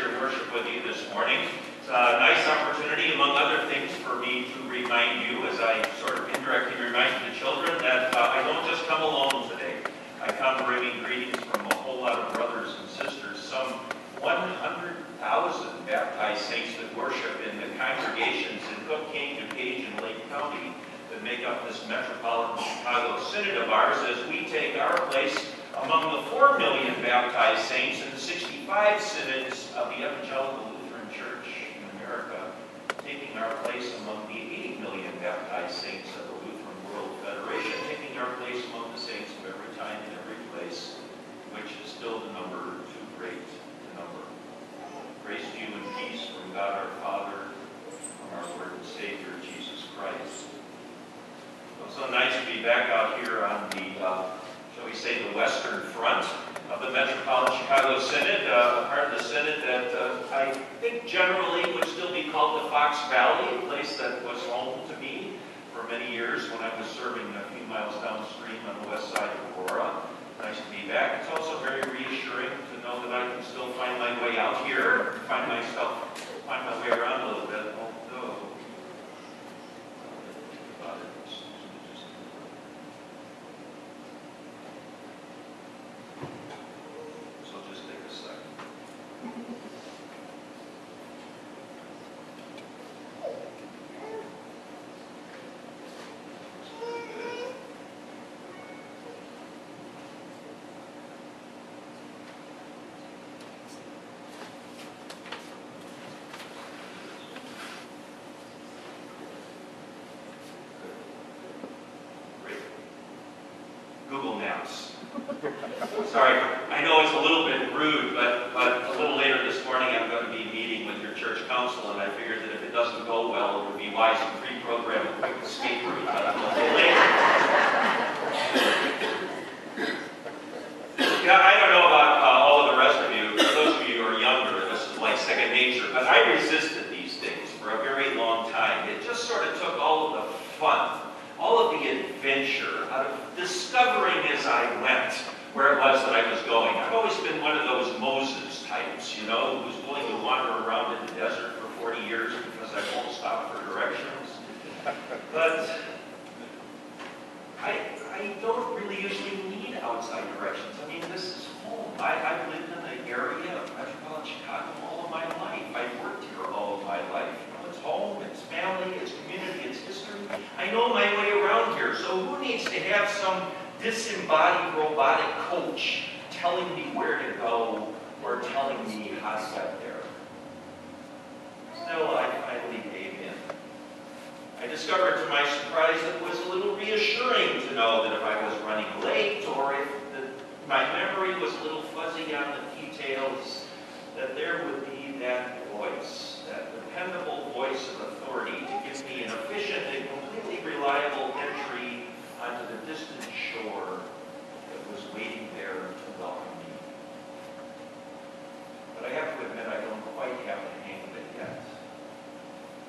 share worship with you this morning. It's a nice opportunity, among other things, for me to remind you, as I sort of indirectly remind the children, that I don't just come alone today. I come bringing greetings from a whole lot of brothers and sisters, some 100,000 baptized saints that worship in the congregations in Cook, King, DuPage, and Lake County that make up this metropolitan Chicago synod of ours, as we take our place among the 4 million baptized saints in the 65 synods of the Evangelical Lutheran Church in America, taking our place among the 8 million baptized saints of the Lutheran World Federation, taking our place among the saints of every time and every place, which is still the number too great to number. Grace to you and peace from God our Father, from our Lord and Savior, Jesus Christ. It's so nice to be back out here on the shall we say, the western front of the Metropolitan Chicago Synod, a part of the Synod that I think generally would still be called the Fox Valley, a place that was home to me for many years when I was serving a few miles downstream on the west side of Aurora. Nice to be back. It's also very reassuring to know that I can still find my way out here, find my way around a little bit, although Google Maps. Sorry, I know it's a little bit rude, but a little later this morning I'm going to be meeting with your church council, and I figured that if it doesn't go well, it would be wise to pre-program a quick escape route a little bit later. I don't know about all of the rest of you. For those of you who are younger, this is like second nature, but I resisted these things for a very long time. It just sort of took all of the fun, all of the adventure out of discovering as I went where it was that I was going. I've always been one of those Moses types, you know, who's willing to wander around in the desert for 40 years because I won't stop for directions. But I don't really usually need outside directions. I mean, this is home. I've lived in the area of metropolitan Chicago all of my life. I've worked here all of my life. It's home, it's family, it's community, it's history. I know my way around here, so who needs to have some disembodied robotic coach telling me where to go or telling me how to get there? Still, I finally gave in. I discovered to my surprise that it was a little reassuring to know that if I was running late or if my memory was a little fuzzy on the details, that there would be that voice, that dependable voice of authority to give me an efficient and completely reliable entry onto the distant shore that was waiting there to welcome me. But I have to admit, I don't quite have the hang of it yet.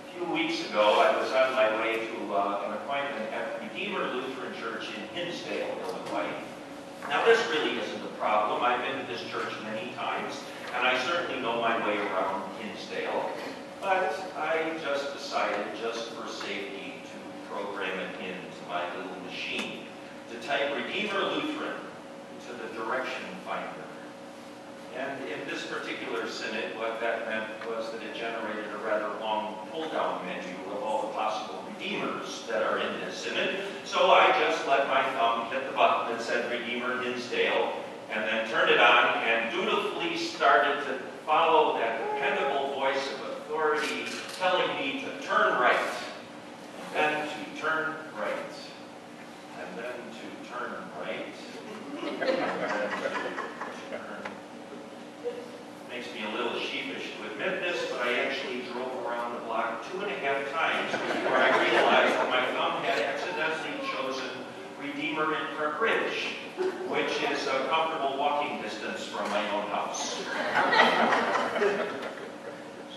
A few weeks ago, I was on my way to an appointment at Redeemer Lutheran Church in Hinsdale, Illinois. Now, this really isn't a problem. I've been to this church many times, and I certainly know my way around Hinsdale. But I just decided, just for safety, to program it into my little machine, to type Redeemer Lutheran into the direction finder. And in this particular synod, what that meant was that it generated a rather long pull-down menu of all the possible Redeemers that are in this synod. So I just let my thumb hit the button that said Redeemer Hinsdale, and then turned it on, and dutifully started to follow that dependable voice of authority telling me to turn right, and then to turn right, and then to turn right, and then to turn. Makes me a little sheepish to admit this, but I actually drove around the block 2.5 times before I realized that my thumb had accidentally chosen Redeemer in Park Ridge, which is a comfortable walking distance from my own house.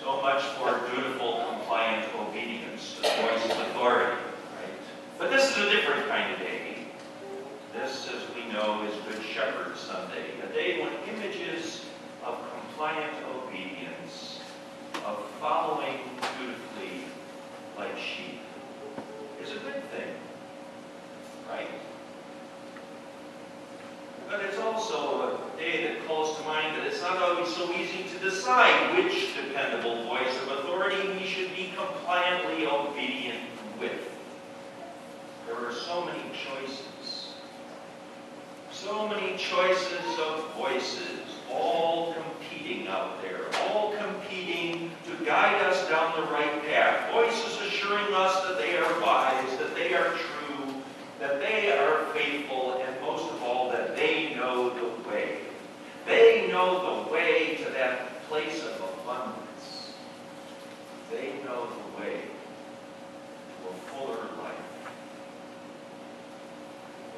So much for dutiful, compliant obedience to the voice of authority, right? But this is a different kind of day. This, as we know, is Good Shepherd Sunday, a day when images of compliant obedience obedience, of following dutifully like sheep, is a good thing, right? But it's also a day that calls to mind that it's not always so easy to decide which dependable voice of authority we should be compliantly obedient with. There are so many choices. So many choices of voices, all competing out there, all competing to guide us down the right path. Voices assuring us that they are wise, that they are true, that they are faithful, and most of all, that they know the way. They know the way to that place of abundance. They know the way to a fuller life.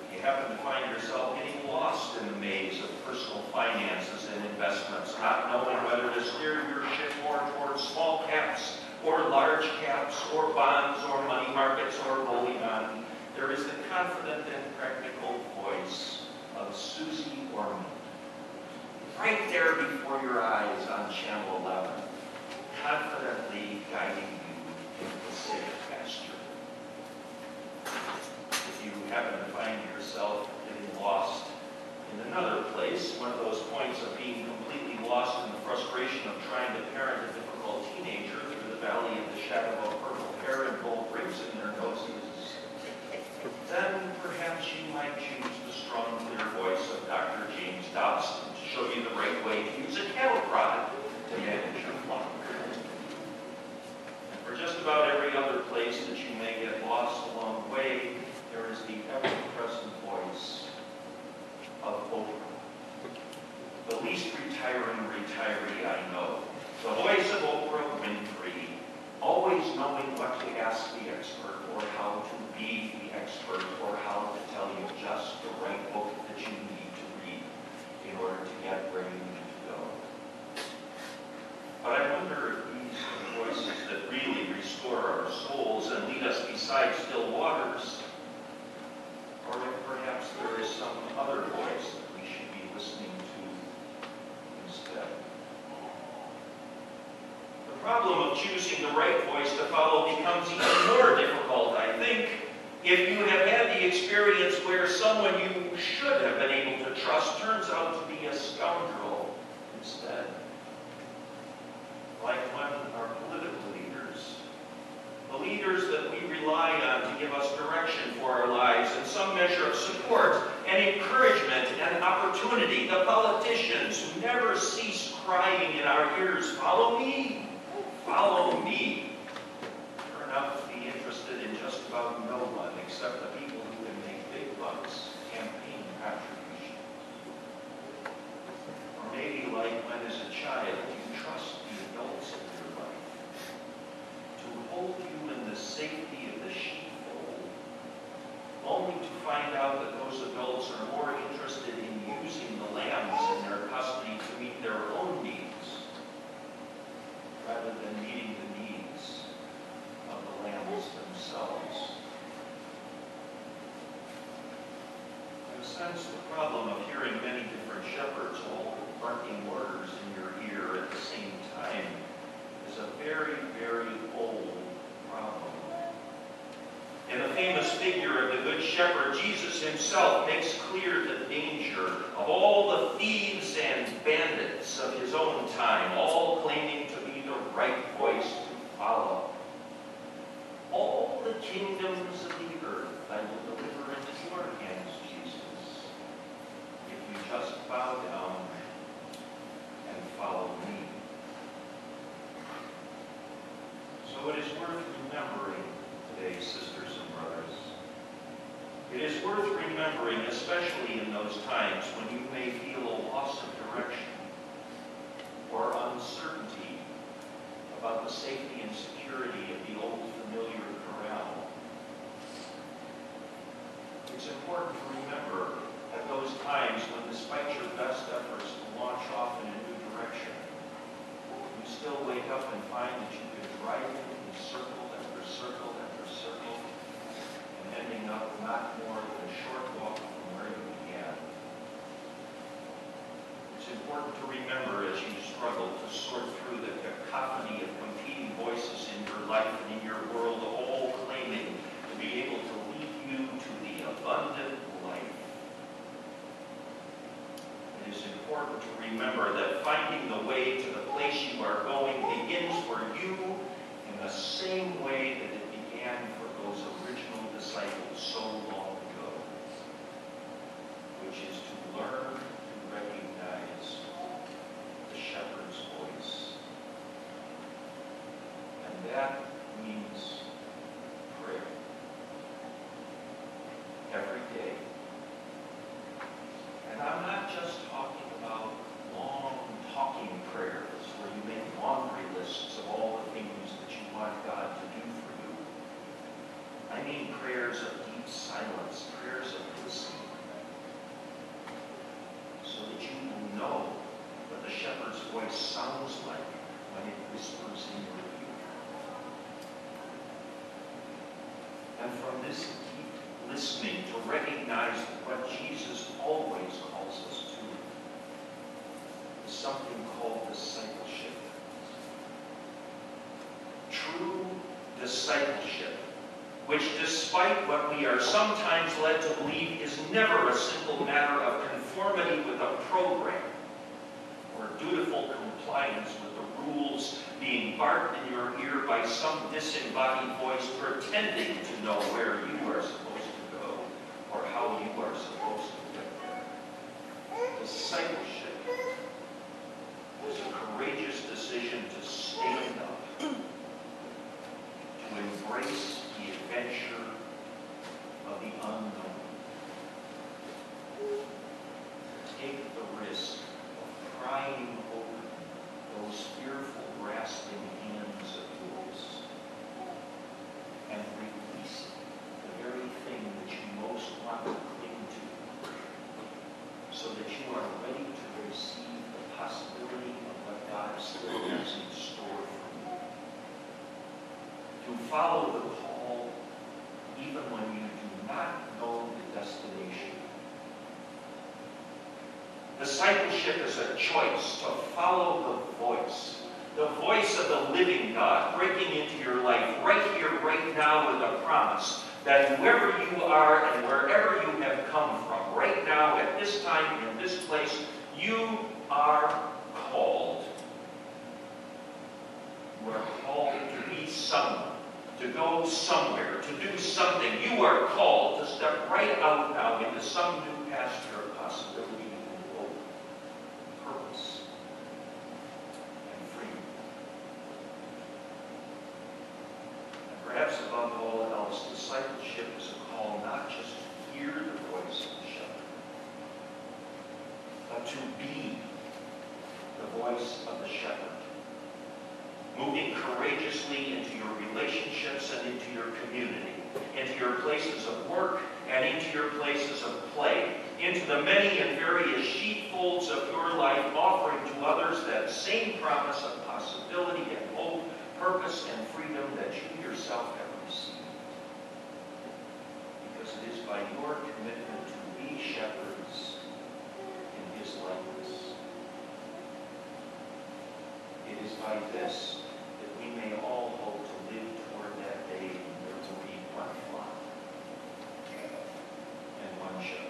If you happen to find yourself getting lost in the maze of personal finances and investments, not knowing whether to steer your ship more towards small caps or large caps or bonds or money markets or bullion, there is the confident and practical voice of Susie Orman, right there before your eyes on Channel 11, confidently guiding you into the safe pasture. If you happen to find yourself getting lost in another place, one of those points of being completely lost in the frustration of trying to parent a difficult teenager through the valley of the shadow of purple hair and gold rings in their noses, then perhaps you might choose the strong, clear voice of Dr. James Dobson to show you the right way to use a cattle prod to manage your flock. And for just about every other place that you may get lost along the way, there is the ever-present voice of Oprah, the least retiring retiree I know, the voice of Oprah Winfrey, always knowing what to ask the expert or how to be the expert or how to tell you just the right book that you need to read in order to get where you need to go. But I wonder if these are the voices that really restore our souls and lead us beside still waters, or if perhaps there is some other voice that we should be listening to instead. The problem of choosing the right voice to follow becomes even more difficult, I think, if you have had the experience where someone you should have been able to trust turns out to be a scoundrel instead. Like one of our political leaders, the leaders that we rely on to give us direction for our lives and some measure of support and encouragement and opportunity, the politicians who never cease crying in our ears, "Follow me, follow me," turn out to be interested in just about no one except the people who can make big bucks, campaign contributions. Or maybe like when as a child you trust the adults of your life to hold you in the safety of the sheepfold, only to find out that those adults are more interested in using the lambs in their custody to meet their own needs rather than meeting the needs of the lambs themselves. I sense the problem of hearing many different shepherds all barking orders in your ear at the same time is a very, very old problem. In the famous figure of the Good Shepherd, Jesus himself makes clear the danger of all the thieves and bandits of his own time, all claiming to be the right voice to follow. All the kingdoms of the earth I will deliver into your hands, Jesus, if you just bow down and follow me. So it is worth remembering today, sisters and brothers. It is worth remembering, especially in those times when you may feel a loss of direction or uncertainty about the safety and security of the old familiar corral. It's important to remember at those times when, despite your best efforts to launch off in a new direction, you still wake up and find that you've been driving in circle after circle after circle and ending up not more than a short walk from where you began. It's important to remember as you struggle to sort through the cacophony of competing voices in your life and in your world, all claiming to be able to lead you to the abundant life. It is important to remember that finding the way to the place you are going begins for you in the same way that it began for those original disciples so long ago, which is to learn to recognize the shepherd's voice. And that means prayer. Every day. And I'm not just talking about long talking prayers where you make laundry lists of all the things that you want God to do for you. I mean prayers of deep silence, prayers of listening, so that you will know what the shepherd's voice sounds like when it whispers in your ear. And from this deep listening to recognize what Jesus always calls us to is something called discipleship. True discipleship, which despite what we are sometimes led to believe is never a simple matter of conformity with a program or dutiful compliance with the rules being barked in your ear by some disembodied voice pretending to know where you are supposed to go or how you are supposed to get there. Discipleship is a courageous decision to stand up, to embrace the adventure of the unknown, to take the risk of prying open those fearful, grasping hands of yours and release the very thing that you most want to cling to, so that you are ready to receive the possibility of what God still has in store for you. To follow the call even when you do not know the destination. Discipleship is a choice to follow the voice of the living God breaking into your life right here, right now, with a promise that whoever you are and wherever you have come from, right now, at this time, in this place, you are called. You are called to be someone, to go somewhere, to do something. You are called to step right out now into some new pasture of possibility and hope, purpose, and freedom. And perhaps above all else, discipleship is a call not just to hear the voice of the shepherd, but to be the voice of the shepherd. Moving courageously into your relationships and into your community, into your places of work and into your places of play, into the many and various sheepfolds of your life, offering to others that same promise of possibility and hope, purpose and freedom that you yourself have received. Because it is by your commitment to be shepherds in his likeness. It is by this that we may all hope to live toward that day when there will be one flock and one shepherd.